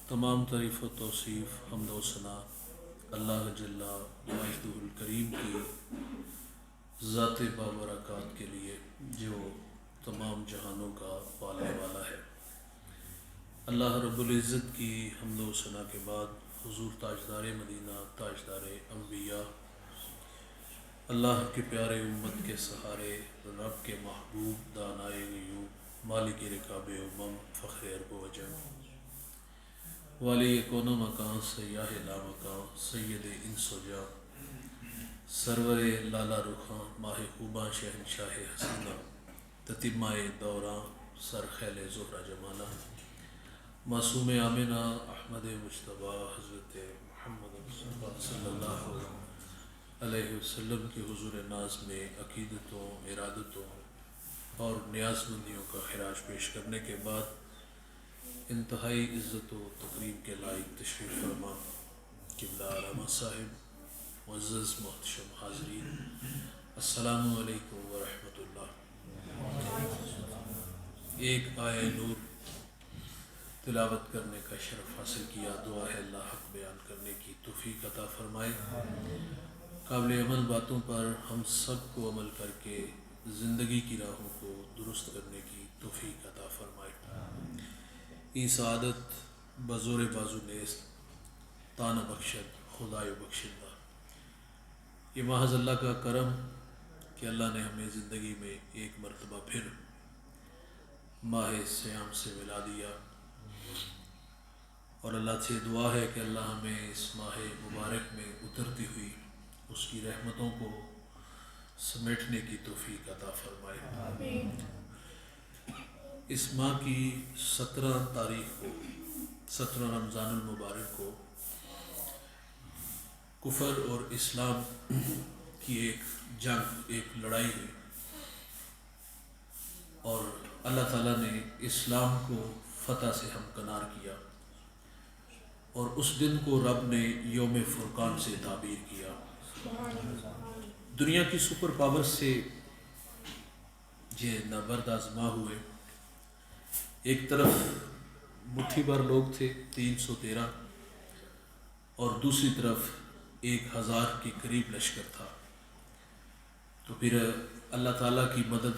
تمام تعریف و توصیف حمد و ثنا اللہ جل مجدہ الکریم کی ذات بابرکات کے لیے جو تمام جہانوں کا پالنے والا ہے۔ اللہ رب العزت کی حمد و ثنا کے بعد حضور تاجدار مدینہ، تاجدار انبیاء، اللہ کے پیارے امت کے سہارے، رب کے محبوب، دانائے غیوب، مالک رکاب امم، فخر ارب و عجم، والی کون مکان، سیاہ لا مکان، سید انس و جاں، سرور لالا رخاں، ماہ خوباں، شہنشاہ حسینہ، تتمہ دوراں، سرخیل زہرہ جمالہ، معصوم آمنہ، احمد مجتبیٰ، حضرت محمد مصطفیٰ صلی اللہ علیہ وسلم کے حضور ناز میں عقیدتوں، ارادتوں اور نیاز مندیوں کا خراج پیش کرنے کے بعد انتہائی عزت و تکریم کے لائق تشریف فرما قبلہ علامہ صاحب، معزز محتشم حاضرین، السلام علیکم ورحمۃ اللہ۔ ایک آیہ نور تلاوت کرنے کا شرف حاصل کیا، دعا ہے اللہ حق بیان کرنے کی توفیق عطا فرمائے۔ قابل عمل باتوں پر ہم سب کو عمل کر کے زندگی کی راہوں کو درست کرنے کی توفیق عطا فرمائے۔ ای سعادت بزور بازو نیست، تانہ بخشد خدای بخشندہ۔ یہ محض اللہ کا کرم کہ اللہ نے ہمیں زندگی میں ایک مرتبہ پھر ماہ سیام سے ملا دیا، اور اللہ سے دعا ہے کہ اللہ ہمیں اس ماہ مبارک میں اترتی ہوئی اس کی رحمتوں کو سمیٹنے کی توفیق عطا فرمائے۔ اس ماہ کی 17 تاریخ کو، 17 رمضان المبارک کو، کفر اور اسلام کی ایک جنگ، ایک لڑائی ہوئی، اور اللہ تعالیٰ نے اسلام کو فتح سے ہمکنار کیا، اور اس دن کو رب نے یوم فرقان سے تعبیر کیا۔ دنیا کی سپر پاور سے یہ نابرد آزما ہوئے۔ ایک طرف مٹھی بھر لوگ تھے، 313، اور دوسری طرف 1000 کے قریب لشکر تھا۔ تو پھر اللہ تعالیٰ کی مدد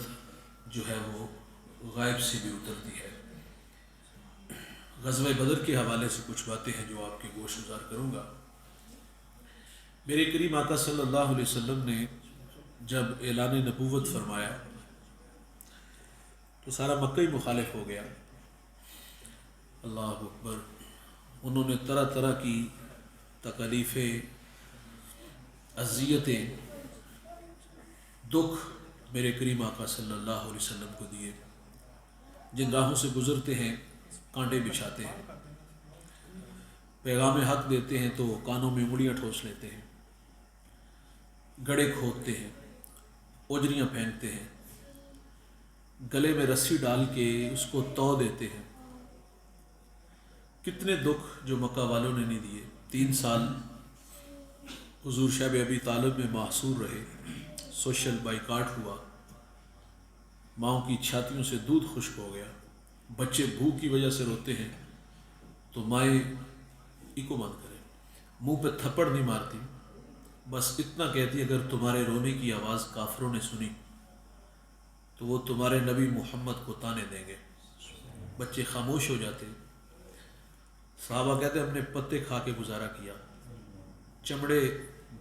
جو ہے وہ غائب سے بھی اترتی ہے۔ غزوہ بدر کے حوالے سے کچھ باتیں ہیں جو آپ کے گوش گزار کروں گا۔ میرے کریم آقا صلی اللہ علیہ وسلم نے جب اعلان نبوت فرمایا تو سارا مکہ ہی مخالف ہو گیا۔ اللہ اکبر۔ انہوں نے طرح طرح کی تکالیفیں، اذیتیں، دکھ میرے کریم آقا صلی اللہ علیہ وسلم کو دیے۔ جن راہوں سے گزرتے ہیں کانٹے بچھاتے ہیں، پیغام حق دیتے ہیں تو کانوں میں انگلیاں ٹھوس لیتے ہیں، گڑھے کھودتے ہیں، اوجریاں پھینکتے ہیں، گلے میں رسی ڈال کے اس کو تو دیتے ہیں۔ کتنے دکھ جو مکہ والوں نے نہیں دیے۔ 3 سال حضور شب ابی طالب میں محصور رہے، سوشل بائیکاٹ ہوا، ماؤں کی چھاتیوں سے دودھ خشک ہو گیا، بچے بھوک کی وجہ سے روتے ہیں تو مائیں ایکو مت کریں، منہ پہ تھپڑ نہیں مارتی، بس اتنا کہتی اگر تمہارے رونے کی آواز کافروں نے سنی تو وہ تمہارے نبی محمد کو تانے دیں گے۔ بچے خاموش ہو جاتے۔ صحابہ کہتے ہم نے پتے کھا کے گزارا کیا، چمڑے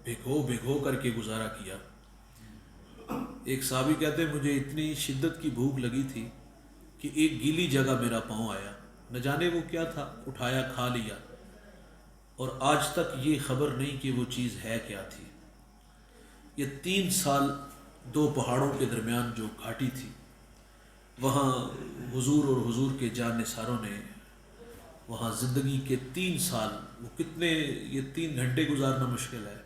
بھگو بھگو کر کے گزارا کیا۔ ایک صحابی کہتے مجھے اتنی شدت کی بھوک لگی تھی کہ ایک گیلی جگہ میرا پاؤں آیا، نہ جانے وہ کیا تھا، اٹھایا کھا لیا، اور آج تک یہ خبر نہیں کہ وہ چیز ہے کیا تھی۔ یہ 3 سال 2 پہاڑوں کے درمیان جو گھاٹی تھی، وہاں حضور اور حضور کے جان نثاروں نے وہاں زندگی کے 3 سال، وہ کتنے، یہ 3 گھنٹے گزارنا مشکل ہے،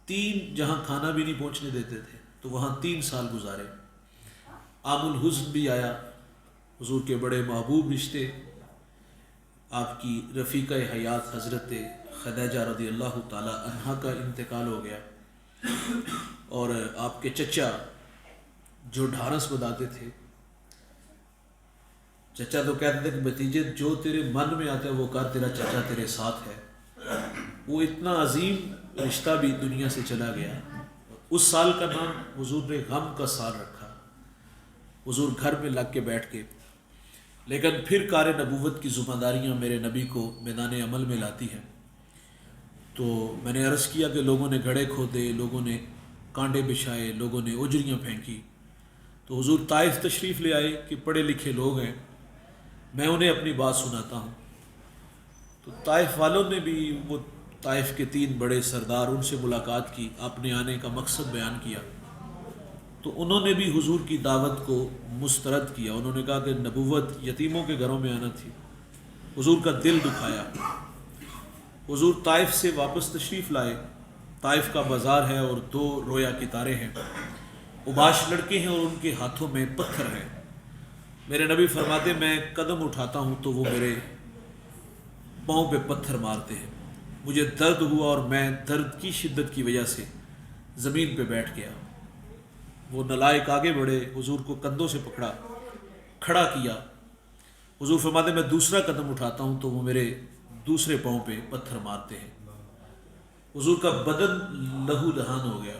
3 جہاں کھانا بھی نہیں پہنچنے دیتے تھے تو وہاں 3 سال گزارے۔ عام الحزن بھی آیا، حضور کے بڑے محبوب رشتے، آپ کی رفیقہ حیات حضرت خدیجہ رضی اللہ تعالی عنہا کا انتقال ہو گیا، اور آپ کے چچا جو ڈھارس بتاتے تھے چچا تو کہتے تھے کہ بھتیجے جو تیرے من میں آتا ہے وہ کر، تیرا چچا تیرے ساتھ ہے۔ وہ اتنا عظیم رشتہ بھی دنیا سے چلا گیا۔ اس سال کا نام حضور نے غم کا سال رکھا، حضور گھر میں لگ کے بیٹھ کے، لیکن پھر کار نبوت کی ذمہ داریاں میرے نبی کو میدان عمل میں لاتی ہیں۔ تو میں نے عرض کیا کہ لوگوں نے گھڑے کھودے، لوگوں نے کانڈے بچھائے، لوگوں نے اجریاں پھینکی، تو حضور طائف تشریف لے آئے کہ پڑھے لکھے لوگ ہیں، میں انہیں اپنی بات سناتا ہوں۔ تو طائف والوں نے بھی، وہ طائف کے 3 بڑے سردار، ان سے ملاقات کی، اپنے آنے کا مقصد بیان کیا، تو انہوں نے بھی حضور کی دعوت کو مسترد کیا۔ انہوں نے کہا کہ نبوت یتیموں کے گھروں میں آنا تھی۔ حضور کا دل دکھایا۔ حضور طائف سے واپس تشریف لائے۔ طائف کا بازار ہے اور 2 رویا کی تارے ہیں، اوباش لڑکے ہیں اور ان کے ہاتھوں میں پتھر ہیں۔ میرے نبی فرماتے میں قدم اٹھاتا ہوں تو وہ میرے پاؤں پہ پتھر مارتے ہیں، مجھے درد ہوا اور میں درد کی شدت کی وجہ سے زمین پہ بیٹھ گیا۔ وہ نالائق آگے بڑھے، حضور کو کندھوں سے پکڑا، کھڑا کیا۔ حضور فرماتے میں دوسرا قدم اٹھاتا ہوں تو وہ میرے دوسرے پاؤں پہ پتھر مارتے ہیں۔ حضور کا بدن لہو دہان ہو گیا۔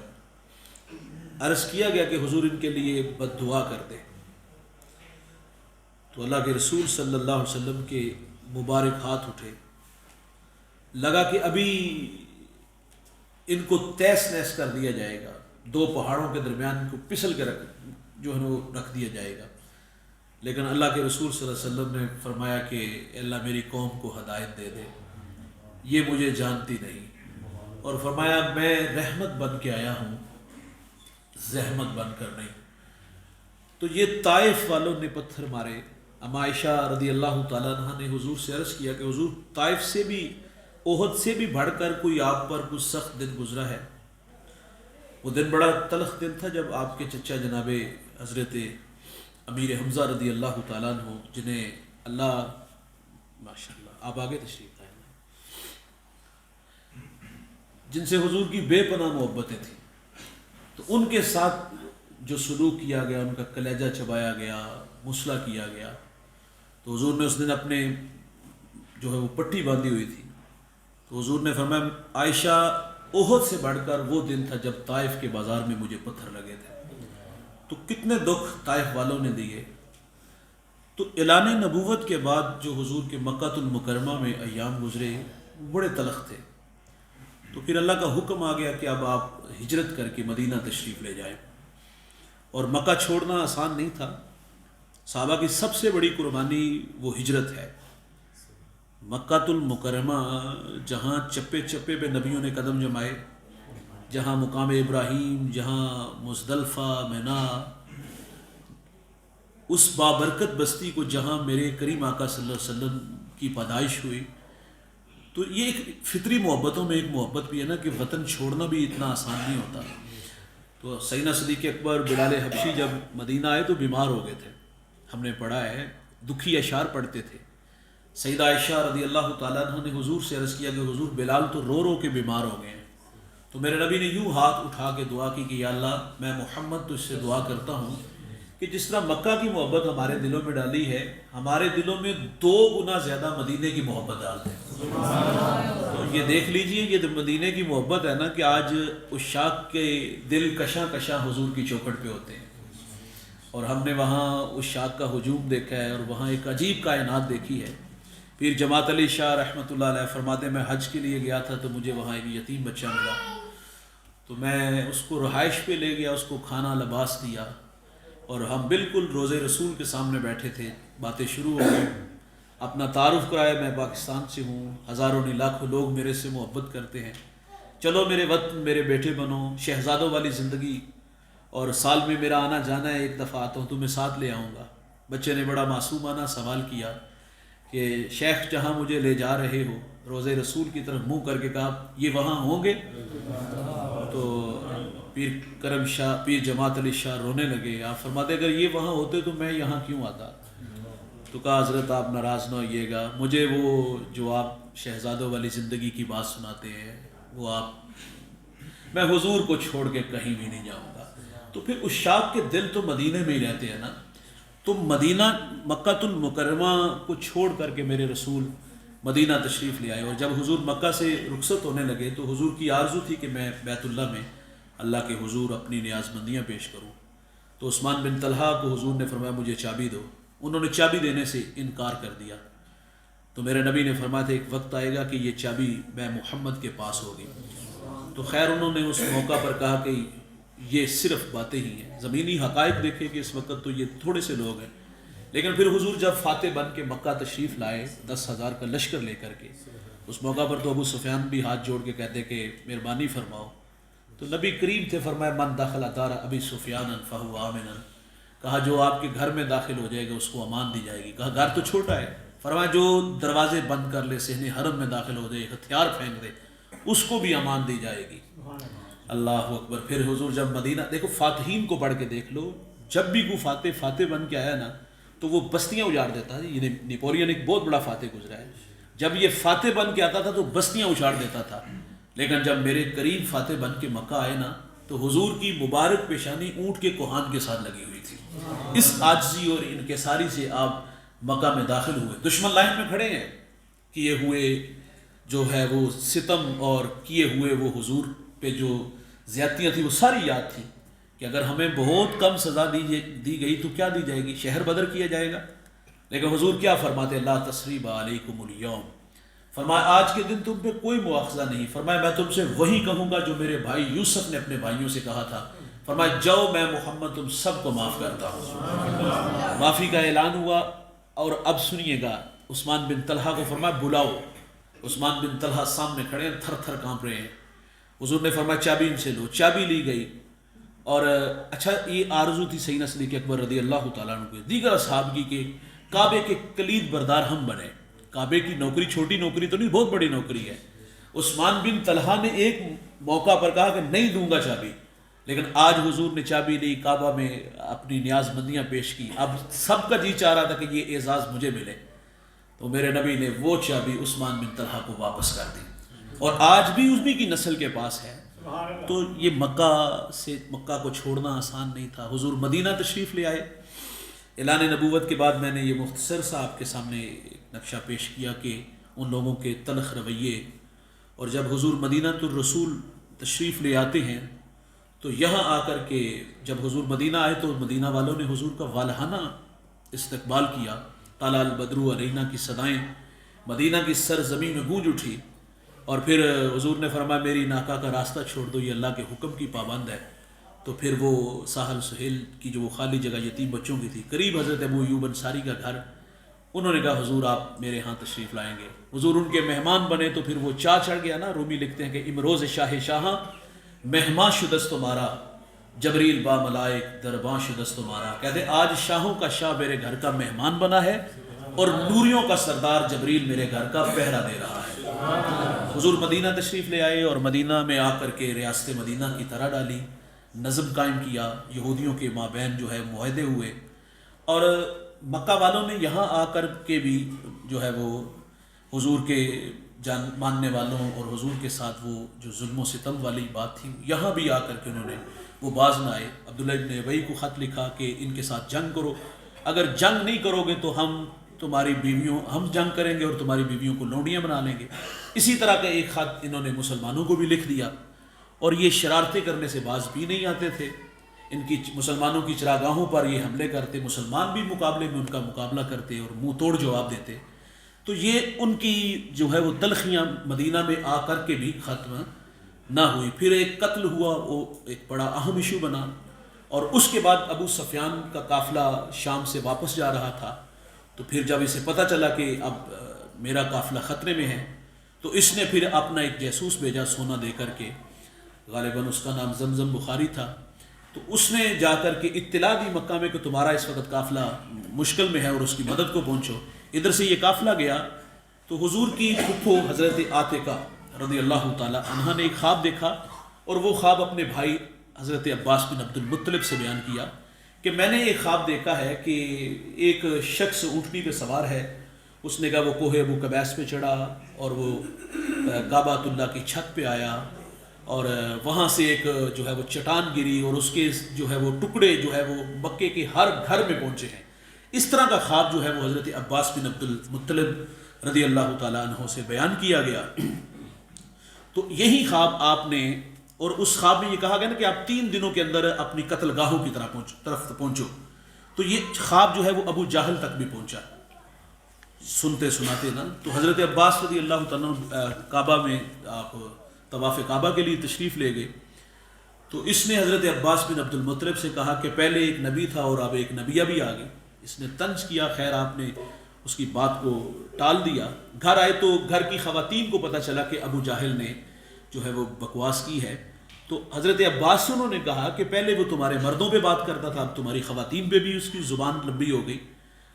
عرض کیا گیا کہ حضور ان کے لیے بد دعا کرتے، تو اللہ کے رسول صلی اللہ علیہ وسلم کے مبارک ہاتھ اٹھے، لگا کہ ابھی ان کو تیس نیس کر دیا جائے گا، 2 پہاڑوں کے درمیان ان کو پسل کے رکھ دیا جائے گا۔ لیکن اللہ کے رسول صلی اللہ علیہ وسلم نے فرمایا کہ اللہ میری قوم کو ہدایت دے دے، یہ مجھے جانتی نہیں، اور فرمایا میں رحمت بن کے آیا ہوں، زحمت بن کر نہیں۔ تو یہ طائف والوں نے پتھر مارے۔ اما عائشہ رضی اللہ تعالیٰ عنہ نے حضور سے عرض کیا کہ حضور طائف سے بھی، احد سے بھی بڑھ کر کوئی آپ پر کچھ سخت دن گزرا ہے؟ وہ دن بڑا تلخ دن تھا جب آپ کے چچا جناب حضرت امیر حمزہ رضی اللہ تعالیٰ عنہ، جنہیں اللہ، ماشاءاللہ آپ آگے تشریف لائیں، جن سے حضور کی بے پناہ محبتیں تھیں، تو ان کے ساتھ جو سلوک کیا گیا، ان کا کلیجہ چبایا گیا، مسئلہ کیا گیا، تو حضور نے اس دن اپنے جو ہے وہ پٹی باندھی ہوئی تھی، تو حضور نے فرمایا عائشہ احد سے بڑھ کر وہ دن تھا جب طائف کے بازار میں مجھے پتھر لگے تھے۔ تو کتنے دکھ طائف والوں نے دیے۔ تو اعلان نبوت کے بعد جو حضور کے مکہ المکرمہ میں ایام گزرے بڑے تلخ تھے، تو پھر اللہ کا حکم آ گیا کہ اب آپ ہجرت کر کے مدینہ تشریف لے جائیں، اور مکہ چھوڑنا آسان نہیں تھا۔ صحابہ کی سب سے بڑی قربانی وہ ہجرت ہے۔ مکہ المکرمہ جہاں چپے چپے پہ نبیوں نے قدم جمائے، جہاں مقام ابراہیم، جہاں مزدلفہ، مینا، اس بابرکت بستی کو جہاں میرے کریم آقا صلی اللہ علیہ وسلم کی پیدائش ہوئی، تو یہ ایک فطری محبتوں میں ایک محبت بھی ہے نا کہ وطن چھوڑنا بھی اتنا آسان نہیں ہوتا۔ تو سیدنا صدیق اکبر بلال حبشی جب مدینہ آئے تو بیمار ہو گئے تھے، ہم نے پڑھا ہے، دکھی اشعار پڑھتے تھے۔ سیدہ عائشہ رضی اللہ تعالیٰ عنہ نے حضور سے عرض کیا کہ حضور بلال تو رو رو کے بیمار ہو گئے ہیں۔ تو میرے نبی نے یوں ہاتھ اٹھا کے دعا کی کہ یا اللہ میں محمد تجھ سے دعا کرتا ہوں کہ جس طرح مکہ کی محبت ہمارے دلوں میں ڈالی ہے، ہمارے دلوں میں 2 گنا زیادہ مدینے کی محبت ڈال دیں۔ تو یہ دیکھ لیجئے، یہ مدینے کی محبت ہے نا کہ آج عشاق کے دل کشاں کشاں حضور کی چوکھٹ پہ ہوتے ہیں، اور ہم نے وہاں عشاق کا ہجوم دیکھا ہے، اور وہاں ایک عجیب کائنات دیکھی ہے۔ پیر جماعت علی شاہ رحمۃ اللہ علیہ فرماتے میں حج کے لیے گیا تھا تو مجھے وہاں ایک یتیم بچہ ملا، تو میں اس کو رہائش پہ لے گیا، اس کو کھانا لباس دیا، اور ہم بالکل روضے رسول کے سامنے بیٹھے تھے، باتیں شروع ہو گئی، اپنا تعارف کرایا، میں پاکستان سے ہوں، ہزاروں نہیں لاکھوں لوگ میرے سے محبت کرتے ہیں، چلو میرے وطن میرے بیٹے بنو، شہزادوں والی زندگی، اور سال میں میرا آنا جانا ہے، ایک دفعہ آتا ہوں تمہیں ساتھ لے آؤں گا۔ بچے نے بڑا معصومانہ سوال کیا کہ شیخ جہاں مجھے لے جا رہے ہو، روضے رسول کی طرف منہ کر کے کہا یہ وہاں ہوں گے؟ تو پیر کرم شاہ، پیر جماعت علی شاہ رونے لگے۔ آپ فرماتے اگر یہ وہاں ہوتے تو میں یہاں کیوں آتا؟ تو کہا حضرت آپ ناراض نہ ہوئیے گا، مجھے وہ جو آپ شہزادوں والی زندگی کی بات سناتے ہیں وہ آپ، میں حضور کو چھوڑ کے کہیں بھی نہیں جاؤں گا۔ تو پھر عشاق کے دل تو مدینے میں ہی رہتے ہیں نا۔ تم مکہ المکرمہ کو چھوڑ کر کے میرے رسول مدینہ تشریف لے آئے، اور جب حضور مکہ سے رخصت ہونے لگے تو حضور کی آرزو تھی کہ میں بیت اللہ میں اللہ کے حضور اپنی نیاز مندیاں پیش کروں۔ تو عثمان بن طلحہ کو حضور نے فرمایا مجھے چابی دو، انہوں نے چابی دینے سے انکار کر دیا۔ تو میرے نبی نے فرمایا تھا ایک وقت آئے گا کہ یہ چابی میں محمد کے پاس ہوگی۔ تو خیر انہوں نے اس موقع پر کہا کہ یہ صرف باتیں ہی ہیں، زمینی حقائق دیکھے کہ اس وقت تو یہ تھوڑے سے لوگ ہیں۔ لیکن پھر حضور جب فاتح بن کے مکہ تشریف لائے 10,000 کا لشکر لے کر کے، اس موقع پر تو ابو سفیان بھی ہاتھ جوڑ کے کہتے کہ مہربانی فرماؤ۔ تو نبی کریم تھے، فرمایا من دخل دار ابی سفیان فہو آمن، کہا جو آپ کے گھر میں داخل ہو جائے گا اس کو امان دی جائے گی۔ کہا گھر تو چھوٹا ہے، فرمایا جو دروازے بند کر لے، صحن حرم میں داخل ہو جائے، ہتھیار پھینک دے، اس کو بھی امان دی جائے گی۔ اللہ اکبر۔ پھر حضور جب مدینہ، دیکھو فاتحین کو پڑھ کے دیکھ لو، جب بھی کوئی فاتح بن کے آیا نا تو وہ بستیاں اجاڑ دیتا ہے۔ یہ نیپولین ایک بہت بڑا فاتح گزرا ہے، جب یہ فاتح بن کے آتا تھا تو بستیاں اجاڑ دیتا تھا، لیکن جب میرے قریب فاتح بن کے مکہ آئے نا تو حضور کی مبارک پیشانی اونٹ کے کوہان کے ساتھ لگی ہوئی تھی۔ اس عاجزی اور انکساری سے آپ مکہ میں داخل ہوئے، دشمن لائن میں کھڑے ہیں، کیے ہوئے جو ہے وہ ستم اور کیے ہوئے وہ حضور پہ جو زیادتیاں تھیں وہ ساری یاد تھی کہ اگر ہمیں بہت کم سزا دی گئی تو کیا دی جائے گی، شہر بدر کیا جائے گا۔ لیکن حضور کیا فرماتے، لا تثریب علیکم اليوم، فرمایا آج کے دن تم پہ کوئی مواخذہ نہیں، فرمایا میں تم سے وہی کہوں گا جو میرے بھائی یوسف نے اپنے بھائیوں سے کہا تھا، فرمایا جاؤ میں محمد تم سب کو معاف کرتا ہوں۔ معافی کا اعلان ہوا، اور اب سنیے گا عثمان بن طلحہ کو فرمایا بلاؤ۔ عثمان بن طلحہ سامنے کھڑے ہیں، تھر تھر کانپ رہے ہیں۔ حضور نے فرمایا چابی ان سے لو، چابی لی گئی۔ اور اچھا یہ آرزو تھی سیدنا صدیق اکبر رضی اللہ تعالیٰ عنہ کے، دیگر اصحاب کی، کہ کعبے کے کلید بردار ہم بنے۔ کعبے کی نوکری چھوٹی نوکری تو نہیں، بہت بڑی نوکری ہے۔ عثمان بن طلحہ نے ایک موقع پر کہا کہ نہیں دوں گا چابی، لیکن آج حضور نے چابی لی، کعبہ میں اپنی نیاز مندیاں پیش کی، اب سب کا جی چاہ رہا تھا کہ یہ اعزاز مجھے ملے، تو میرے نبی نے وہ چابی عثمان بن طلحہ کو واپس کر دی، اور آج بھی اس بھی کی نسل کے پاس ہے۔ تو یہ مکہ کو چھوڑنا آسان نہیں تھا۔ حضور مدینہ تشریف لے آئے۔ اعلان نبوت کے بعد میں نے یہ مختصر سا آپ کے سامنے نقشہ پیش کیا کہ ان لوگوں کے تلخ رویے، اور جب حضور مدینہ الرسول تشریف لے آتے ہیں تو یہاں آ کر کے جب حضور مدینہ آئے تو مدینہ والوں نے حضور کا والہانہ استقبال کیا۔ طلع البدر علینا کی صدائیں مدینہ کی سرزمین میں گونج اٹھی، اور پھر حضور نے فرمایا میری ناکا کا راستہ چھوڑ دو، یہ اللہ کے حکم کی پابند ہے۔ تو پھر وہ ساحل سہیل کی جو وہ خالی جگہ یتیم بچوں کی تھی، قریب حضرت ابو ایوب انصاری کا گھر، انہوں نے کہا حضور آپ میرے ہاں تشریف لائیں گے۔ حضور ان کے مہمان بنے تو پھر وہ چاہ چڑھ گیا نا۔ رومی لکھتے ہیں کہ امروز شاہ شاہاں مہمان شدست تمہارا، جبریل با ملائک درباں شدست تمہارا، کہتے آج شاہوں کا شاہ میرے گھر کا مہمان بنا ہے، اور نوریوں کا سردار جبریل میرے گھر کا پہرا دے رہا ہے۔ حضور مدینہ تشریف لے آئے، اور مدینہ میں آ کر کے ریاست مدینہ کی طرح ڈالی، نظم قائم کیا، یہودیوں کے مابین جو ہے معاہدے ہوئے، اور مکہ والوں نے یہاں آ کر کے بھی جو ہے وہ حضور کے جان ماننے والوں اور حضور کے ساتھ وہ جو ظلم و ستم والی بات تھی، یہاں بھی آ کر کے انہوں نے وہ باز نہ آئے۔ عبداللہ ابن ابی کو خط لکھا کہ ان کے ساتھ جنگ کرو، اگر جنگ نہیں کرو گے تو ہم جنگ کریں گے اور تمہاری بیویوں کو لونڈیاں بنا لیں گے۔ اسی طرح کا ایک خط انہوں نے مسلمانوں کو بھی لکھ دیا، اور یہ شرارتیں کرنے سے باز بھی نہیں آتے تھے۔ ان کی مسلمانوں کی چراگاہوں پر یہ حملے کرتے، مسلمان بھی مقابلے میں ان کا مقابلہ کرتے اور منہ توڑ جواب دیتے۔ تو یہ ان کی جو ہے وہ تلخیاں مدینہ میں آ کر کے بھی ختم نہ ہوئی۔ پھر ایک قتل ہوا، وہ ایک بڑا اہم ایشو بنا، اور اس کے بعد ابو سفیان کا قافلہ شام سے واپس جا رہا تھا، تو پھر جب اسے پتہ چلا کہ اب میرا قافلہ خطرے میں ہے، تو اس نے پھر اپنا ایک جاسوس بھیجا سونا دے کر کے، غالباً اس کا نام زمزم بخاری تھا، تو اس نے جا کر کے اطلاع دی مکہ میں کہ تمہارا اس وقت قافلہ مشکل میں ہے اور اس کی مدد کو پہنچو۔ ادھر سے یہ قافلہ گیا تو حضور کی پھپھو حضرت عاتقہ رضی اللہ تعالی عنہا نے ایک خواب دیکھا، اور وہ خواب اپنے بھائی حضرت عباس بن عبد المطلب سے بیان کیا کہ میں نے ایک خواب دیکھا ہے کہ ایک شخص اونٹنی پہ سوار ہے، اس نے کہا وہ کوہ ابو قبیس پہ چڑھا اور وہ کعبۃ اللہ کی چھت پہ آیا، اور وہاں سے ایک جو ہے وہ چٹان گری، اور اس کے جو ہے وہ ٹکڑے جو ہے وہ مکے کے ہر گھر میں پہنچے ہیں۔ اس طرح کا خواب جو ہے وہ حضرت عباس بن عبد المطلب رضی اللہ تعالیٰ عنہ سے بیان کیا گیا. تو یہی خواب آپ نے، اور اس خواب میں یہ کہا گیا نا کہ آپ 3 دنوں کے اندر اپنی قتل گاہوں کی طرف پہنچو. تو یہ خواب جو ہے وہ ابو جہل تک بھی پہنچا سنتے سناتے نا. تو حضرت عباس رضی اللہ تعالیٰ کعبہ میں آپ طواف کعبہ کے لیے تشریف لے گئے. تو اس نے حضرت عباس بن عبد المطلب سے کہا کہ پہلے ایک نبی تھا اور اب ایک نبیہ بھی آ گئی. اس نے طنز کیا. خیر آپ نے اس کی بات کو ٹال دیا. گھر آئے تو گھر کی خواتین کو پتہ چلا کہ ابو جاہل نے جو ہے وہ بکواس کی ہے. تو حضرت عباس سے انہوں نے کہا کہ پہلے وہ تمہارے مردوں پہ بات کرتا تھا، اب تمہاری خواتین پہ بھی اس کی زبان لمبی ہو گئی.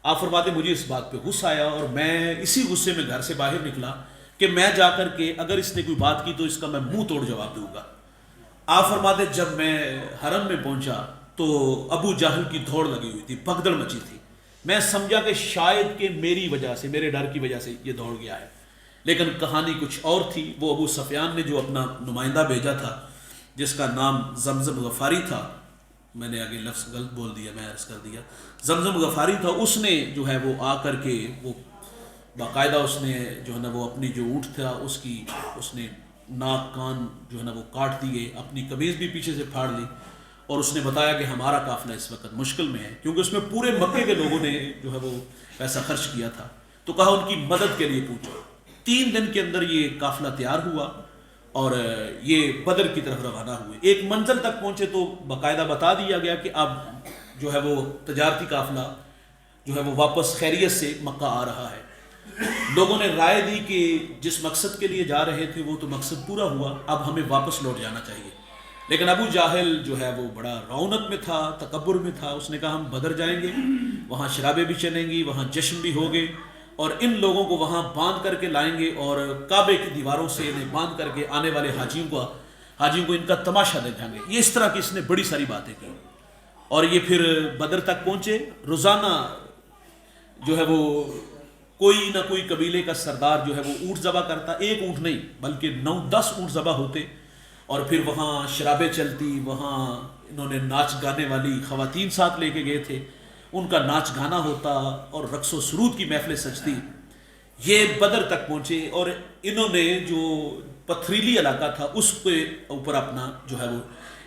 آپ فرماتے مجھے اس بات پہ غصہ آیا اور میں اسی غصے میں گھر سے باہر نکلا کہ میں جا کر کے اگر اس نے کوئی بات کی تو اس کا میں منہ توڑ جواب دوں گا. آپ فرماتے جب میں حرم میں پہنچا تو ابو جہل کی دوڑ لگی ہوئی تھی، بھگدڑ مچی تھی. میں سمجھا کہ شاید کہ میری وجہ سے، میرے ڈر کی وجہ سے یہ دوڑ گیا ہے. لیکن کہانی کچھ اور تھی. وہ ابو سفیان نے جو اپنا نمائندہ بھیجا تھا جس کا نام زمزم غفاری تھا، میں نے آگے لفظ غلط بول دیا، میں عرض کر دیا، زمزم غفاری تھا. اس نے جو ہے وہ آ کر کے وہ باقاعدہ اس نے جو ہے نا وہ اپنی جو اونٹ تھا اس نے ناک کان جو ہے نا وہ کاٹ دیے، اپنی قمیض بھی پیچھے سے پھاڑ لی اور اس نے بتایا کہ ہمارا قافلہ اس وقت مشکل میں ہے، کیونکہ اس میں پورے مکے کے لوگوں نے جو ہے وہ پیسہ خرچ کیا تھا. تو کہا ان کی مدد کے لیے پوچھو. 3 دن کے اندر یہ قافلہ تیار ہوا اور یہ بدر کی طرف روانہ ہوئے. ایک منزل تک پہنچے تو باقاعدہ بتا دیا گیا کہ اب جو ہے وہ تجارتی قافلہ جو ہے وہ واپس خیریت سے مکہ آ رہا ہے. لوگوں نے رائے دی کہ جس مقصد کے لیے جا رہے تھے وہ تو مقصد پورا ہوا، اب ہمیں واپس لوٹ جانا چاہیے. لیکن ابو جاہل جو ہے وہ بڑا رونق میں تھا، تکبر میں تھا. اس نے کہا ہم بدر جائیں گے، وہاں شرابیں بھی چلیں گی، وہاں جشن بھی ہوگے اور ان لوگوں کو وہاں باندھ کر کے لائیں گے اور کعبے کی دیواروں سے انہیں باندھ کر کے آنے والے حاجیوں کو ان کا تماشا دکھائیں گے. یہ اس طرح کی اس نے بڑی ساری باتیں کی. اور یہ پھر بدر تک پہنچے. روزانہ جو ہے وہ کوئی نہ کوئی قبیلے کا سردار جو ہے وہ اونٹ ذبح کرتا. ایک اونٹ نہیں بلکہ 9-10 اونٹ ذبح ہوتے اور پھر وہاں شرابیں چلتی. وہاں انہوں نے ناچ گانے والی خواتین ساتھ لے کے گئے تھے، ان کا ناچ گانا ہوتا اور رقص و سرود کی محفلیں سجتی. یہ بدر تک پہنچے اور انہوں نے جو پتھریلی علاقہ تھا اس کے اوپر اپنا جو ہے وہ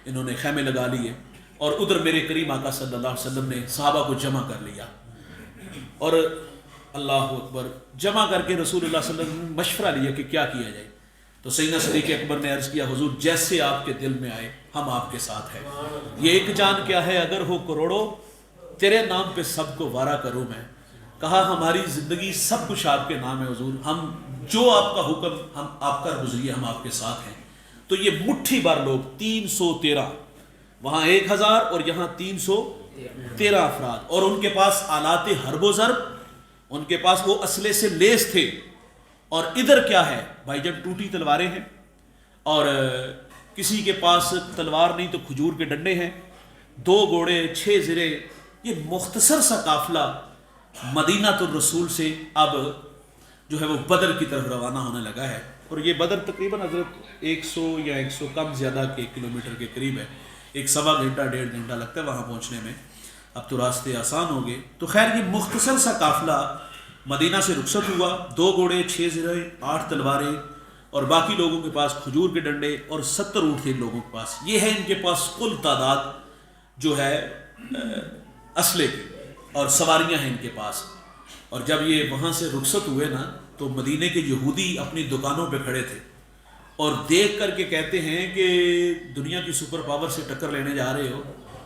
انہوں نے خیمے لگا لیے اور ادھر میرے کریم آقا صلی اللہ علیہ وسلم نے صحابہ کو جمع کر لیا اور اللہ اکبر جمع کر کے رسول اللہ صلی اللہ علیہ وسلم نے مشورہ لیا کہ کیا کیا جائے. تو سیدنا صدیق اکبر نے عرض کیا حضور جیسے آپ کے دل میں آئے ہم آپ کے ساتھ ہیں. یہ ایک جان کیا ہے اگر ہو کروڑوں، تیرے نام پہ سب کو وارا کروں میں. کہا ہماری زندگی سب کچھ آپ کے نام ہے حضور، ہم جو آپ کا حکم ہم آپ کا گزریے ہم آپ کے ساتھ ہیں. تو یہ مٹھی بھر لوگ 313، وہاں 1000 اور یہاں 313 افراد، اور ان کے پاس آلات حرب و ضرب، ان کے پاس وہ اسلحے سے لیس تھے. اور ادھر کیا ہے بھائی جب ٹوٹی تلواریں ہیں اور کسی کے پاس تلوار نہیں تو کھجور کے ڈنڈے ہیں، 2 گھوڑے 6 زرے. یہ مختصر سا قافلہ مدینہ الرسول سے اب جو ہے وہ بدر کی طرف روانہ ہونے لگا ہے. اور یہ بدر تقریباً حضرت 100 یا 100 کم زیادہ کے کلومیٹر کے قریب ہے. 1.25 گھنٹہ 1.5 گھنٹہ لگتا ہے وہاں پہنچنے میں. اب تو راستے آسان ہو گئے. تو خیر یہ مختصر سا قافلہ مدینہ سے رخصت ہوا. 2 گھوڑے 6 زرے 8 تلواریں اور باقی لوگوں کے پاس کھجور کے ڈنڈے اور 70 اونٹ تھے ان لوگوں کے پاس. یہ ہے ان کے پاس کل تعداد جو ہے اسلحے کی اور سواریاں ہیں ان کے پاس. اور جب یہ وہاں سے رخصت ہوئے نا تو مدینے کے یہودی اپنی دکانوں پہ کھڑے تھے اور دیکھ کر کے کہتے ہیں کہ دنیا کی سپر پاور سے ٹکر لینے جا رہے ہو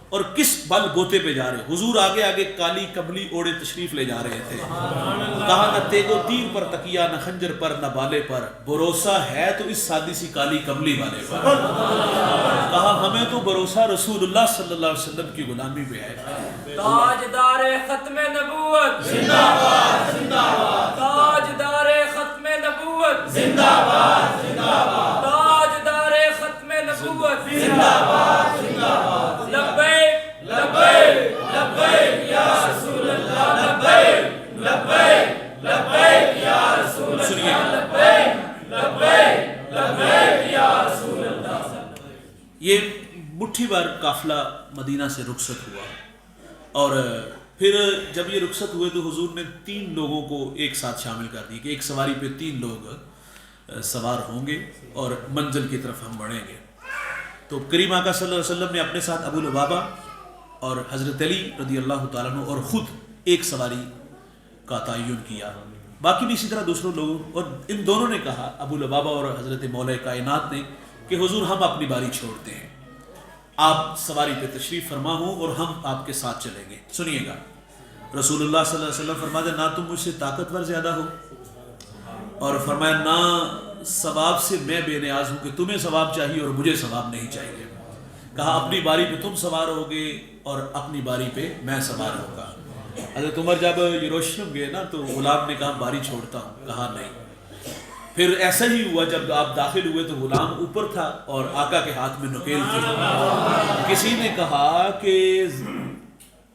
اور کس بل بوتے پہ جا رہے ہو. حضور آگے آگے کالی کملی اوڑے تشریف لے جا رہے تھے. کہا نہ تیگو تیر پر تکیا نہ خنجر پر نہ بالے پر، بھروسہ ہے تو اس سادی سی کالی کملی والے پر. کہا ہمیں تو بھروسہ رسول اللہ صلی اللہ علیہ وسلم کی غلامی پہ ہے. تاجدار ختم نبوت زندہ باد زندہ باد، تاجدار ختم نبوت زندہ باد زندہ باد، تاجدار ختم نبوت زندہ باد زندہ باد. لبیک لبیک لبیک یا رسول اللہ، لبیک لبیک لبیک یا رسول اللہ، لبیک لبیک لبیک یا رسول اللہ. یہ مٹھی بھر قافلہ مدینہ سے رخصت ہوا اور پھر جب یہ رخصت ہوئے تو حضور نے 3 لوگوں کو ایک ساتھ شامل کر دی کہ ایک سواری پہ 3 لوگ سوار ہوں گے اور منزل کی طرف ہم بڑھیں گے. تو کریم آقا صلی اللہ علیہ وسلم نے اپنے ساتھ ابو لبابہ اور حضرت علی رضی اللہ تعالیٰ عنہ اور خود ایک سواری کا تعین کیا. باقی بھی اسی طرح دوسروں لوگوں, اور ان دونوں نے کہا, ابو لبابہ اور حضرت مولا کائنات نے, کہ حضور ہم اپنی باری چھوڑتے ہیں, آپ سواری پہ تشریف فرما ہوں اور ہم آپ کے ساتھ چلیں گے. سنیے گا, رسول اللہ صلی اللہ علیہ وسلم فرماتے نہ تم مجھ سے طاقتور زیادہ ہو, اور فرمایا نہ ثواب سے میں بے نیاز ہوں کہ تمہیں ثواب چاہیے اور مجھے ثواب نہیں چاہیے. کہا اپنی باری پہ تم سوار ہوگے اور اپنی باری پہ میں سوار ہوگا. حضرت عمر جب یروشلم گئے نا تو غلام نے کہا باری چھوڑتا ہوں, کہا نہیں. پھر ایسا ہی ہوا جب آپ داخل ہوئے تو غلام اوپر تھا اور آقا کے ہاتھ میں نکیل تھی. کسی نے کہا کہ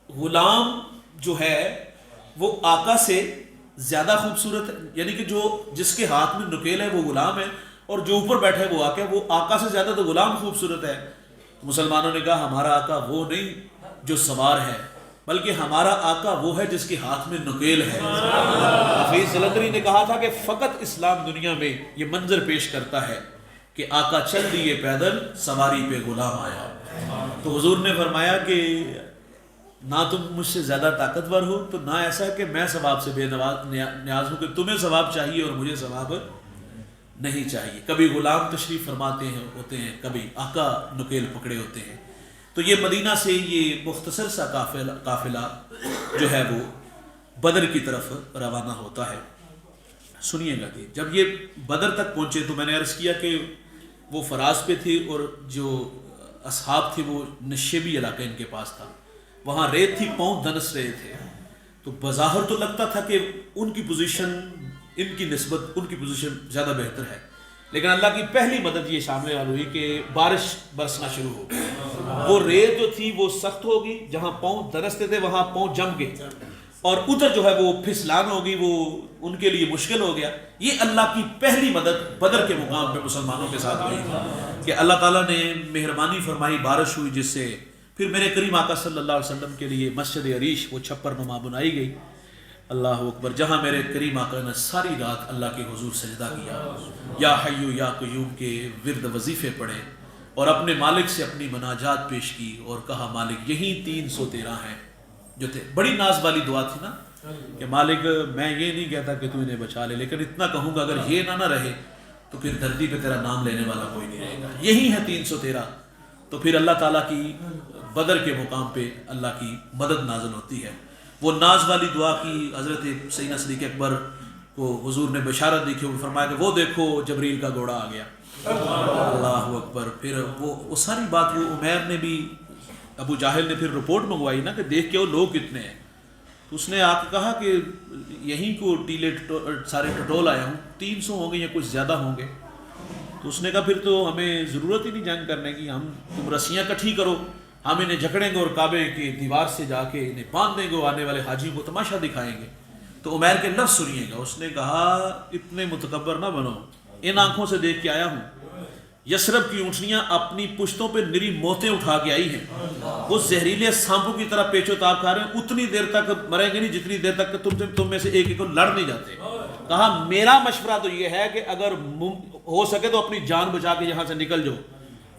غلام جو ہے وہ آقا سے زیادہ خوبصورت ہے, یعنی کہ جو جس کے ہاتھ میں نکیل ہے وہ غلام ہے اور جو اوپر بیٹھا ہے وہ آقا ہے, وہ آقا سے زیادہ تو غلام خوبصورت ہے. مسلمانوں نے کہا ہمارا آقا وہ نہیں جو سوار ہے, بلکہ ہمارا آقا وہ ہے جس کے ہاتھ میں نکیل ہے. حفیظ جلندری نے کہا تھا کہ فقط اسلام دنیا میں یہ منظر پیش کرتا ہے کہ آقا چل دیے پیدل, سواری پہ غلام آیا. تو حضور نے فرمایا کہ نہ تم مجھ سے زیادہ طاقتور ہو, تو نہ ایسا کہ میں ثواب سے بے نیاز ہوں کہ تمہیں ثواب چاہیے اور مجھے ثواب نہیں چاہیے. کبھی غلام تشریف فرماتے ہیں ہوتے ہیں, کبھی آقا نکیل پکڑے ہوتے ہیں. تو یہ مدینہ سے یہ مختصر سا قافلہ جو ہے وہ بدر کی طرف روانہ ہوتا ہے. سنیے گا کہ جب یہ بدر تک پہنچے تو میں نے عرض کیا کہ وہ فراز پہ تھے اور جو اصحاب تھے وہ نشیبی علاقہ ان کے پاس تھا, وہاں ریت تھی, پاؤں دنس رہے تھے. تو بظاہر تو لگتا تھا کہ ان کی پوزیشن ان کی نسبت ان کی پوزیشن زیادہ بہتر ہے, لیکن اللہ کی پہلی مدد یہ شامل ہوئی کہ بارش برسنا شروع ہو گئی. وہ ریت جو تھی وہ سخت ہوگی, جہاں پاؤں دنستے تھے وہاں پاؤں جم گئے, اور ادھر جو ہے وہ پھسلان ہوگی, وہ ان کے لیے مشکل ہو گیا. یہ اللہ کی پہلی مدد بدر کے مقام پہ مسلمانوں کے ساتھ ہوئی کہ اللہ تعالیٰ نے مہربانی فرمائی, بارش ہوئی, جس سے پھر میرے کریم آقا صلی اللہ علیہ وسلم کے لیے مسجد عریش وہ چھپر نما بنائی گئی. اللہ اکبر, جہاں میرے کریم آقا نے ساری رات اللہ کے حضور سجدہ کیا, یا حیو یا قیوم کے ورد وظیفے پڑھے اور اپنے مالک سے اپنی مناجات پیش کی اور کہا مالک یہی 313 ہیں جو تھے. بڑی ناز والی دعا تھی نا کہ مالک میں یہ نہیں کہتا کہ تو انہیں بچا لے, لیکن اتنا کہوں گا اگر یہ نہ رہے تو پھر دھرتی پہ تیرا نام لینے والا کوئی نہیں رہے گا. یہی ہے 313. تو پھر اللہ تعالیٰ کی بدر کے مقام پہ اللہ کی مدد نازل ہوتی ہے. وہ ناز والی دعا کی حضرت سیدنا صدیق اکبر کو حضور نے بشارت دی کہ وہ فرمایا کہ وہ دیکھو جبریل کا گھوڑا آ گیا. اللہ اکبر. پھر وہ ساری بات وہ عمیر نے بھی, ابو جاہل نے پھر رپورٹ منگوائی نا کہ دیکھ کے وہ لوگ کتنے ہیں. تو اس نے آ کے کہا کہ یہیں کو ٹیلے سارے ٹٹول آیا ہوں, 300 ہوں گے یا کچھ زیادہ ہوں گے. تو اس نے کہا پھر تو ہمیں ضرورت ہی نہیں جنگ کرنے کی, تم رسیاں کٹھی کرو, ہم انہیں جھکڑیں گے اور کعبے کی دیوار سے جا کے انہیں باندھ دیں گے, آنے والے حاجیوں کو تماشا دکھائیں گے. تو عمیر کے لفظ سنیے گا, اس نے کہا اتنے متکبر نہ بنو, ان آنکھوں سے دیکھ کے آیا ہوں, یثرب کی اونٹنیاں اپنی پشتوں پہ نری موتیں اٹھا کے آئی ہیں, وہ زہریلے سانپوں کی طرح پیچ و تاب کھا رہے ہیں, اتنی دیر تک مریں گے نہیں جتنی دیر تک تم میں سے ایک ایک کو لڑ نہیں جاتے. کہا میرا مشورہ تو یہ ہے کہ اگر ہو سکے تو اپنی جان بچا کے یہاں سے نکل جاؤ,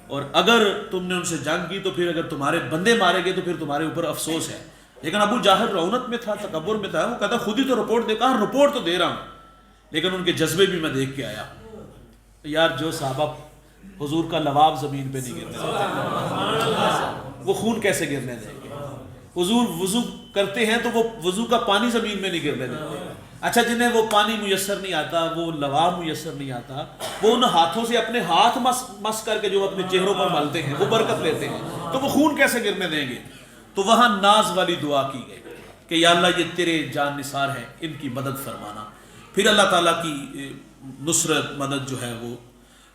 اور اگر تم نے ان سے جنگ کی تو پھر اگر تمہارے بندے مارے گئے تو پھر تمہارے اوپر افسوس ہے. لیکن ابو جاہل رونت میں تھا, تکبر میں تھا, وہ کہتا خود ہی تو رپورٹ دے. کہا رپورٹ تو دے رہا ہوں, لیکن ان کے جذبے بھی میں دیکھ کے آیا. یار جو صحابہ حضور کا لواب زمین پہ نہیں گرنے دیتے, وہ خون کیسے گرنے دیں گے؟ حضور وضو کرتے ہیں تو وہ وضو کا پانی زمین میں نہیں گرنے دیتے. اچھا جنہیں وہ پانی میسر نہیں آتا, وہ لواب میسر نہیں آتا, وہ ان ہاتھوں سے اپنے ہاتھ مس کر کے جو اپنے چہروں پر ملتے ہیں وہ برکت لیتے ہیں, تو وہ خون کیسے گرنے دیں گے؟ تو وہاں ناز والی دعا کی گئی کہ یا اللہ یہ تیرے جان نثار ہے, ان کی مدد فرمانا. پھر اللہ تعالیٰ کی نصرت مدد جو ہے وہ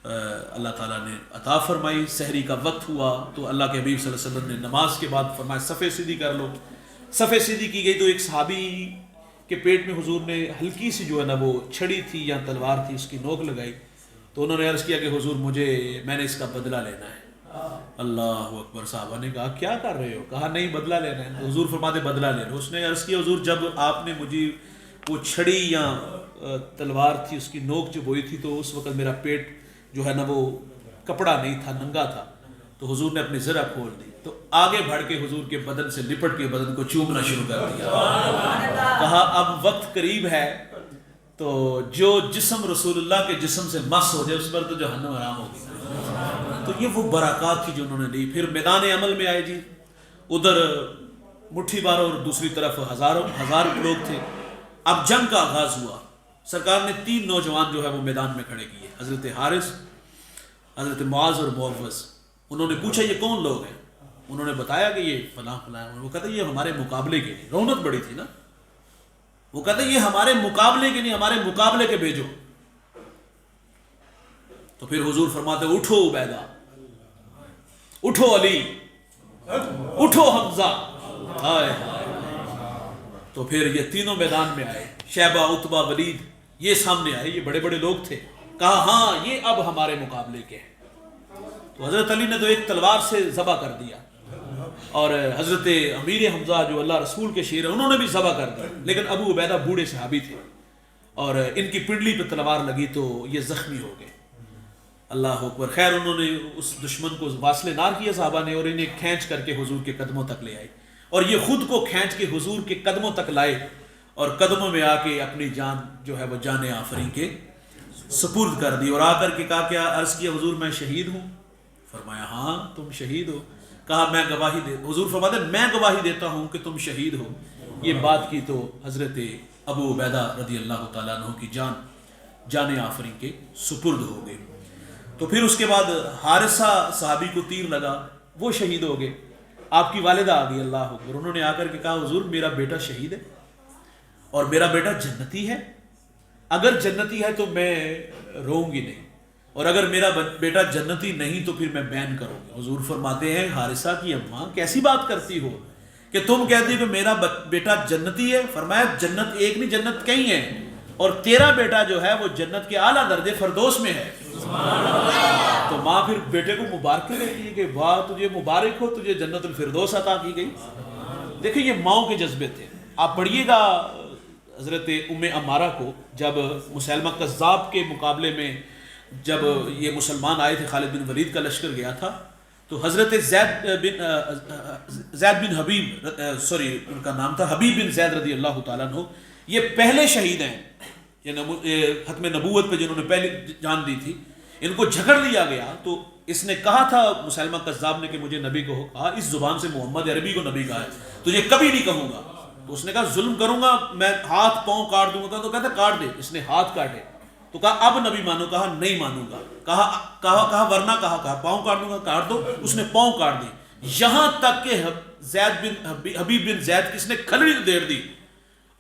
اللہ تعالیٰ نے عطا فرمائی. سحری کا وقت ہوا تو اللہ کے حبیب صلی اللہ علیہ وسلم نے نماز کے بعد فرمایا صفے سیدھی کر لو. صفے سیدھی کی گئی تو ایک صحابی کے پیٹ میں حضور نے ہلکی سی جو ہے نا وہ چھڑی تھی یا تلوار تھی, اس کی نوک لگائی. تو انہوں نے عرض کیا کہ حضور میں نے اس کا بدلہ لینا ہے. اللہ اکبر. صحابہ نے کہا کیا کر رہے ہو؟ کہا نہیں بدلہ لینا ہے. حضور فرماتے بدلہ لے رہے. اس نے عرض کیا حضور جب آپ نے مجھے وہ چھڑی یا تلوار تھی اس کی نوک جب ہوئی تھی تو اس وقت میرا پیٹ جو ہے نا وہ کپڑا نہیں تھا، ننگا تھا. تو حضور نے اپنی ذرا کھول دی تو آگے بڑھ کے حضور کے بدن سے لپٹ کے بدن کو چومنا شروع کر دیا. کہا اب وقت قریب ہے تو جو جسم رسول اللہ کے جسم سے مس ہو جائے اس پر تو جہنم حرام ہوگی. تو یہ وہ برکات تھی جو انہوں نے لی. پھر میدان عمل میں آئے جی. ادھر مٹھی بار اور دوسری طرف ہزار لوگ تھے. اب جنگ کا آغاز ہوا. سرکار نے 3 نوجوان جو ہے وہ میدان میں کھڑے کیے، حضرت حارث، حضرت معاذ اور معوذ. انہوں نے پوچھا یہ کون لوگ ہیں؟ انہوں نے بتایا کہ یہ فلاں فلاں. وہ کہتے یہ ہمارے مقابلے کے لیے. رونت بڑی تھی نا. وہ کہتے یہ ہمارے مقابلے کے نہیں، ہمارے مقابلے کے بھیجو. تو پھر حضور فرماتے اٹھو عبیدہ، اٹھو علی، اٹھو حمزہ. ہائے تو پھر یہ تینوں میدان میں آئے. شیبہ، عتبہ، ولید یہ سامنے آئے. یہ بڑے بڑے لوگ تھے. کہا ہاں یہ اب ہمارے مقابلے کے ہیں. تو حضرت علی نے تو ایک تلوار سے ذبح کر دیا اور حضرت امیر حمزہ جو اللہ رسول کے شیر ہیں انہوں نے بھی ذبح کر دیا. لیکن ابو عبیدہ بوڑھے صحابی تھے اور ان کی پنڈلی پہ تلوار لگی تو یہ زخمی ہو گئے. اللہ اکبر. خیر انہوں نے اس دشمن کو واصل نار کیا صحابہ نے اور انہیں کھینچ کر کے حضور کے قدموں تک لے آئے اور یہ خود کو کھینچ کے حضور کے قدموں تک لائے اور قدموں میں آ کے اپنی جان جو ہے وہ جان آفریں کے سپرد کر دی. اور آ کر کے کہا کیا عرض کیا حضور میں شہید ہوں؟ فرمایا ہاں تم شہید ہو. کہا میں گواہی دے. حضور فرماتے میں گواہی دیتا ہوں کہ تم شہید ہو. یہ بات کی تو حضرت ابو عبیدہ رضی اللہ تعالیٰ عنہ کی جان آفریں کے سپرد ہو گئے. تو پھر اس کے بعد حارثہ صحابی کو تیر لگا، وہ شہید ہو گئے. آپ کی والدہ آ گئی. اللہ اکبر. انہوں نے آ کر کے کہا حضور میرا بیٹا شہید ہے اور میرا بیٹا جنتی ہے. اگر جنتی ہے تو میں روؤں گی نہیں اور اگر میرا بیٹا جنتی نہیں تو پھر میں بین کروں گی. حضور فرماتے ہیں حارثہ کی اماں کیسی بات کرتی ہو کہ تم کہتی ہو کہ میرا بیٹا جنتی ہے؟ فرمایا جنت ایک نہیں جنت کئی ہیں اور تیرا بیٹا جو ہے وہ جنت کے اعلیٰ درجے فردوس میں ہے. تو ماں پھر بیٹے کو مبارکیں دیتی ہے کہ واہ تجھے مبارک ہو، تجھے جنت الفردوس عطا کی گئی. دیکھیں یہ ماؤں کے جذبے تھے. آپ پڑھیے گا حضرت ام عمارہ کو جب مسیلمہ کذاب کے مقابلے میں جب یہ مسلمان آئے تھے، خالد بن ولید کا لشکر گیا تھا تو حضرت زید بن حبیب ان کا نام تھا حبیب بن زید رضی اللہ تعالیٰ عنہ. یہ پہلے شہید ہیں یہ ختم نبوت پہ جنہوں نے پہلے جان دی تھی. ان کو جھگڑ لیا گیا تو اس نے کہا تھا مسیلمہ کذاب نے کہ مجھے نبی کو کہا اس زبان سے محمد عربی کو نبی کہا ہے، تجھے کبھی نہیں کہوں گا. تو اس نے کہا ظلم کروں گا، میں ہاتھ پاؤں کاٹ دوں گا. تو کہتا کاٹ دے. اس نے ہاتھ کاٹے تو کہا اب نبی مانو. کہا نہیں مانوں گا. کہا ورنہ کہا پاؤں کاٹ دوں گا. کاٹ دو. اس نے پاؤں کاٹ دی. یہاں تک کہ حبیب بن زید کس نے کھلڑی دیر دی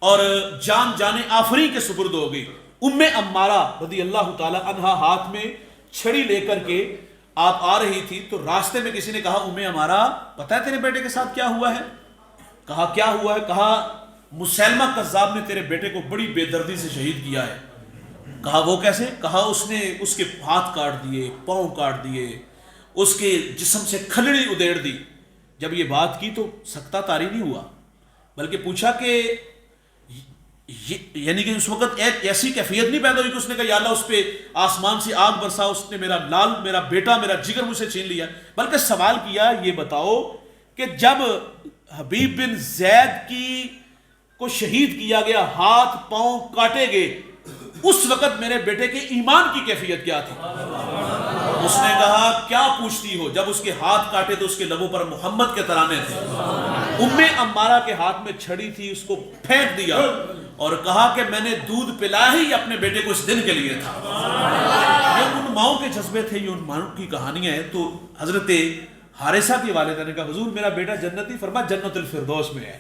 اور جان آفری کے سپرد ہو گئی. ام عمارہ رضی اللہ تعالی عنہا ہاتھ میں چھڑی لے کر کے آپ آ رہی تھی تو راستے میں کسی نے کہا ام عمارہ پتہ ہے تیرے بیٹے کے ساتھ کیا ہوا ہے؟ کہا کیا ہوا ہے؟ کہا مسیلمہ کذاب نے تیرے بیٹے کو بڑی بے دردی سے شہید کیا ہے. کہا وہ کیسے؟ کہا اس نے اس کے ہاتھ کاٹ دیے، پاؤں کاٹ دیے، اس کے جسم سے کھلڑی ادھیڑ دی. جب یہ بات کی تو سکتہ طاری نہیں ہوا بلکہ پوچھا کہ یعنی کہ اس وقت ایک ایسی کیفیت نہیں پیدا ہوئی کہ اس نے کہا یا اللہ اس پہ آسمان سے آگ برسا، اس نے میرا بیٹا میرا جگر مجھ سے چھین لیا. بلکہ سوال کیا یہ بتاؤ کہ جب حبیب بن زید کو شہید کیا گیا، ہاتھ پاؤں کاٹے گئے، اس وقت میرے بیٹے کے ایمان کی کیفیت کیا تھی؟ اس نے کہا کیا پوچھتی ہو؟ جب اس کے ہاتھ کاٹے تو اس کے لبوں پر محمد کے ترانے تھے. ام عمارہ کے ہاتھ میں چھڑی تھی، اس کو پھینک دیا اور کہا کہ میں نے دودھ پلایا ہی اپنے بیٹے کو اس دن کے لیے تھا. یہ ان ماؤں کے جذبے تھے، یہ ان ماؤں کی کہانیاں ہیں. تو حضرت حارثہ کی والدہ نے کہا حضور میرا بیٹا جنتی. فرمایا جنت الفردوس میں ہے.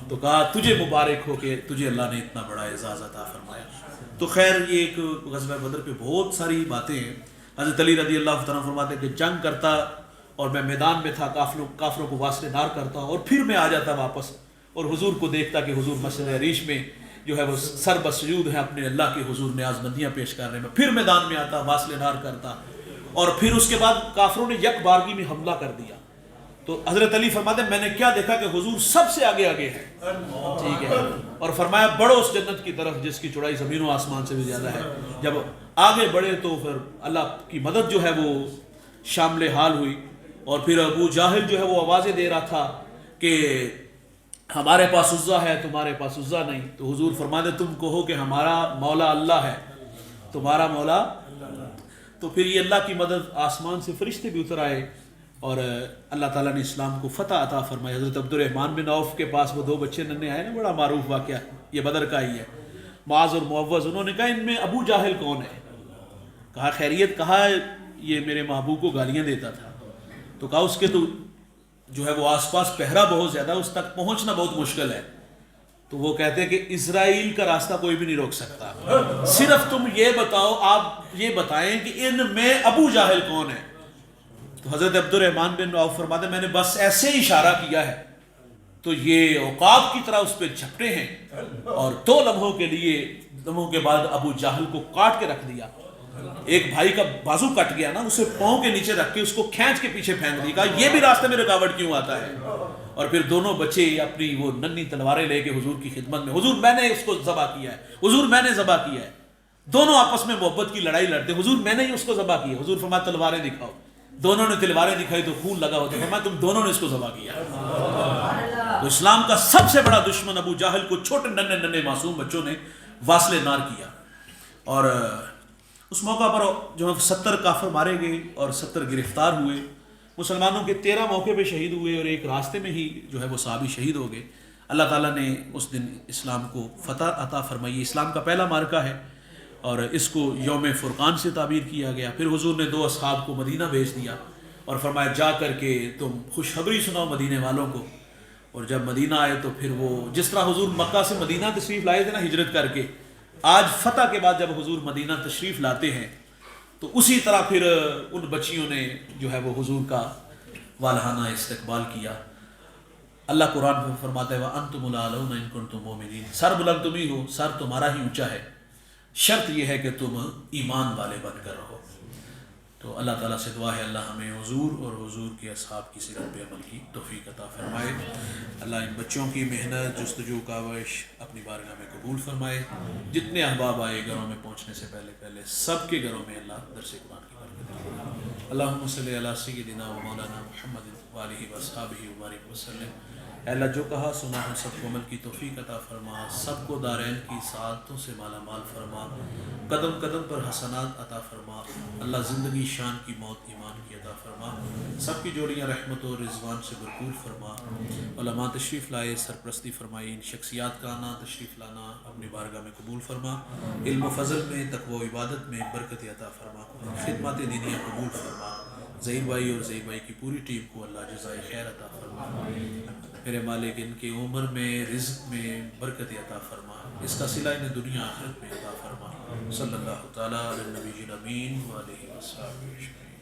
تو کہا تجھے مبارک ہو کہ تجھے اللہ نے اتنا بڑا اعزاز عطا فرمایا. تو خیر یہ ایک غزوہ بدر پہ بہت ساری باتیں ہیں. حضرت علی رضی اللہ تعالیٰ فرماتے ہیں کہ جنگ کرتا اور میں میدان میں تھا، کافروں کو واسطے نار کرتا اور پھر میں آ جاتا واپس اور حضور کو دیکھتا کہ حضور مسجد عریش میں جو ہے وہ سر بسجود ہیں اپنے اللہ کے حضور نیاز مندیاں پیش کر رہے ہیں. میں پھر میدان میں آتا، واصل نار کرتا اور پھر اس کے بعد کافروں نے یک بارگی میں حملہ کر دیا. تو حضرت علی فرماتے ہیں میں نے کیا دیکھا کہ حضور سب سے آگے آگے ہے, ٹھیک ہے, اور فرمایا بڑھو اس جنت کی طرف جس کی چوڑائی زمین و آسمان سے بھی زیادہ ہے. جب آگے بڑھے تو پھر اللہ کی مدد جو ہے وہ شامل حال ہوئی, اور پھر ابو جاہل جو ہے وہ آوازیں دے رہا تھا کہ ہمارے پاس عزا ہے تمہارے پاس عزا نہیں. تو حضور فرماتے تم کہو کہ ہمارا مولا اللہ ہے تمہارا مولا. تو پھر یہ اللہ کی مدد, آسمان سے فرشتے بھی اتر آئے اور اللہ تعالیٰ نے اسلام کو فتح عطا فرمائی. حضرت عبد الرحمن بن عوف کے پاس وہ 2 بچے ننھے آئے نا, بڑا معروف واقعہ, یہ بدر کا ہی ہے, معاذ اور معوذ. انہوں نے کہا ان میں ابو جاہل کون ہے؟ کہا خیریت, کہا یہ میرے محبوب کو گالیاں دیتا تھا. تو کہا اس کے تو جو ہے وہ آس پاس پہرا بہت زیادہ, اس تک پہنچنا بہت مشکل ہے. تو وہ کہتے ہیں کہ اسرائیل کا راستہ کوئی بھی نہیں روک سکتا, صرف تم یہ بتاؤ, آپ یہ بتائیں کہ ان میں ابو جاہل کون ہے. تو حضرت عبد الرحمن بن عوف فرماتے ہیں میں نے بس ایسے ہی اشارہ کیا ہے تو یہ عقاب کی طرح اس پہ جھپٹے ہیں, اور 2 لمحوں کے بعد ابو جاہل کو کاٹ کے رکھ دیا. ایک بھائی کا بازو کٹ گیا نا, اسے پاؤں کے نیچے رکھ کے اس کو کھینچ کے پیچھے پھینک دیا, کہا یہ بھی راستے میں رکاوٹ کیوں آتا ہے. اور پھر دونوں بچے اپنی وہ ننھی تلواریں لے کے حضور کی خدمت میں, حضور میں نے اس کو ذبح کیا ہے, حضور میں نے ذبح کیا ہے. دونوں آپس میں محبت کی لڑائی لڑتے, حضور میں نے ہی اس کو ذبح کیا. حضور فرمایا تلواریں دکھاؤ. دونوں نے تلواریں دکھائی تو خون لگا ہوتا, فرمایا تم دونوں نے اس کو ذبح کیا. تو اسلام کا سب سے بڑا دشمن ابو جاہل کو چھوٹے ننھے معصوم بچوں نے واصل نار کیا. اور اس موقع پر جو 70 کافر مارے گئے اور 70 گرفتار ہوئے. مسلمانوں کے 13 موقع پہ شہید ہوئے اور ایک راستے میں ہی جو ہے وہ صحابی شہید ہو گئے. اللہ تعالیٰ نے اس دن اسلام کو فتح عطا فرمائی. اسلام کا پہلا معرکہ ہے اور اس کو یوم فرقان سے تعبیر کیا گیا. پھر حضور نے 2 اصحاب کو مدینہ بھیج دیا اور فرمایا جا کر کے تم خوشخبری سناؤ مدینے والوں کو. اور جب مدینہ آئے تو پھر وہ جس طرح حضور مکہ سے مدینہ تشریف لائے تھے نا ہجرت کر کے, آج فتح کے بعد جب حضور مدینہ تشریف لاتے ہیں تو اسی طرح پھر ان بچیوں نے جو ہے وہ حضور کا والہانہ استقبال کیا. اللہ قرآن میں فرماتا ہے وَأَنْتُمُ الْأَعْلَوْنَ إِن كُنتُم مُؤْمِنِينَ, سر بلند تم ہی ہو, سر تمہارا ہی اونچا ہے, شرط یہ ہے کہ تم ایمان والے بن کر رہو. تو اللہ تعالیٰ سے دعا ہے اللہ ہمیں حضور اور حضور کے اصحاب کی سیرت پہ عمل کی توفیق عطا فرمائے. اللہ ان بچوں کی محنت جستجو کاوش اپنی بارگاہ میں قبول فرمائے. جتنے احباب آئے گھروں میں پہنچنے سے پہلے سب کے گھروں میں اللہ درس قرآن کی برکت دے. اللہم صلی علی سیدنا و مولانا محمد وآلہ واصحابہ وبارک وسلم. اے اللہ جو کہا سنا ہم سب کو عمل کی توفیق عطا فرما, سب کو دارین کی سعادتوں سے مالا مال فرما, قدم قدم پر حسنات عطا فرما. اللہ زندگی شان کی موت ایمان کی عطا فرما, سب کی جوڑیاں رحمت و رضوان سے بھرپور فرما. علماء تشریف لائے, سرپرستی فرمائی, ان شخصیات کا آنا تشریف لانا اپنی بارگاہ میں قبول فرما. علم و فضل میں تقوی و عبادت میں برکت عطا فرما, خدمات دینیہ قبول فرما. ظہیر بھائی اور ظہیر بھائی کی پوری ٹیم کو اللہ جزائے خیر عطا فرما. میرے مالک ان کی عمر میں رزق میں برکت عطا فرما, اس کا صلہ انہیں دنیا آخرت میں عطا فرما. صلی اللہ تعالیٰ علی النبی الامین وآلہ وصحبہ اجمعین.